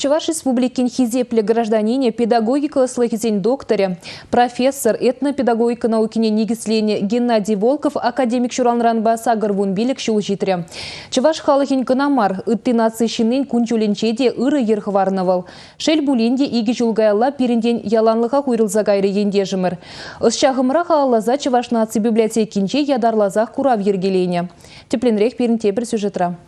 Чуваш республикин хизепле гражданине педагогика слахизень докторе, профессор этнопедагогика наукине нигисления Геннадий Волков академик шуралнранба сагарвун билик шулжитре. Чуваш халахин канамар, ыттынацищинын кунчуленчеде ыры ерхварнавал. Шель булинде иги жулгаялла пиренден яланлыха хуйрылза гайры ендежімір. Ысчағымыра халалаза чуваш наци библиотекинче ядарлазах курав ергелене. Тепленрек пиренте бір сюжетра.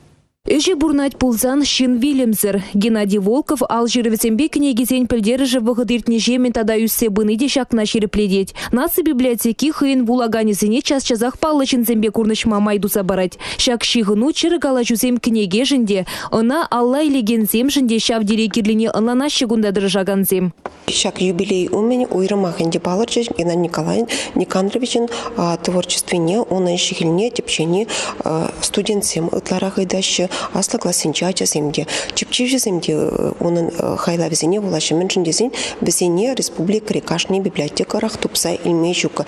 Эжи бурнать пулзан Шин Вильямсер. Геннадий Волков алжировецембе княгизень пельдережи выходыртнеже тада юссе быныде шакна шерепледеть. Насы библиотеки хыин вулаганезене час-часах паллачынзембе курнышма майду забарать. Шак шигыну чырыгала жузем княгеженде, она алла илегензем женде шав дирекирлине ынлана щегунда дрожаганзем. Шак юбилей у меня уйрымахенде палырчыш Геннадий Николаевич Никандровичен творчествене, он ищихильне тепчени студентсем ытларах ыдащы асла классинчача семде. Чипчивжи семде onun хайлавизене вулашымен жындезин бізене республика рекашни библиотека рахтупса илмей жука.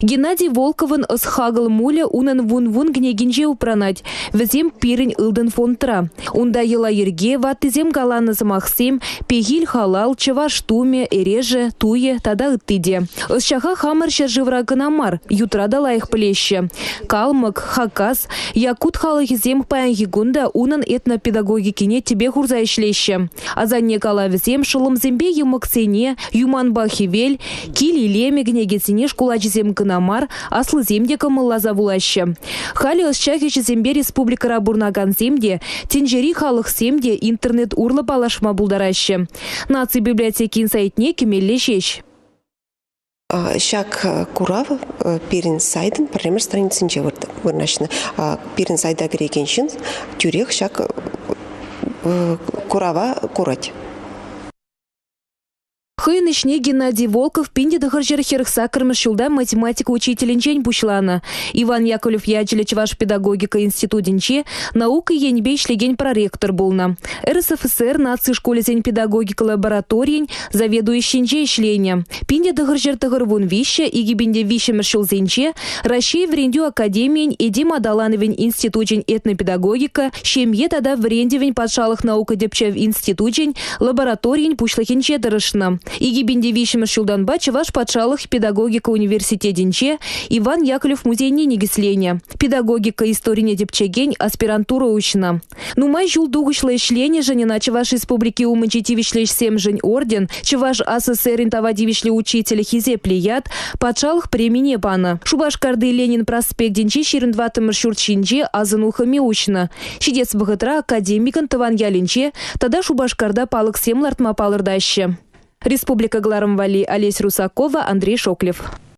Геннадий Волковын ысхагыл муля унан вун-вун гнегинже упранать. Везем пирень ылдын фонтра. Унда ела ерге ваттызем галаны замахсем, пегиль халал, чеваш туме, эреже, туе, тада ыттыде. Ысчаха хамыр шержывра гынамар, ютрада лайых плеще. Калмык, хакас, якут халахизем паянхигунда унан этнопедагогикине тебе хурза ишлеще. Азанне калавизем шылымзембе юмыксене, юман бахивель, кили леме гнегесене шкулачизем гына Намар, аслы земде камыллаза вулаще. Хали ысчахи зембе республика рабурнаган земде, тенжери халық земде интернет урлы балашма булдараще. Наци библиотеки инсайтне кемелле шеш. Шак курав пирин сайдын, парламер страницынче вырнашны. Пирин сайда грекеншин, тюрех шак курава курать. Хыйын ишне Геннадий Волков пинде дыхыржер херхса кырмышылда математика учителенчен пушлана. Иван Яковлев ячеле чуваш педагогика институтинче наука енбе ишлеген проректор булна. РСФСР наци школезень педагогика лабораториень заведующенче ишлене. Пинде дыхыржер тыгырвун вище и гибинде вище мыршылзенче Рашей врендю академиень эдим адалановень институтень этнопедагогика шемье тада врендевень подшалых наука депчев институтень лабораториень пушлахенче дырышна. Игибинде вишем шулданба чуваш патшалых педагогика университетинче Иван Яковлев музейне негисления. Педагогика историне депчегень аспирантура учна. Нумай жул дугушле ишлене женена чуваш республики умычетивишле семжень орден, чуваш АССР интавадивишле учителя хизеплият, патшалых премине пана. Шубашкарды Ленин проспектинче ширындваты маршрутчинче азанухами учна. Шидец бахытра академикан таван ялинче, тада Шубашкарда палык семлартма палырдаще. Республика Гларамвали, Олесь Русакова, Андрей Шоклев.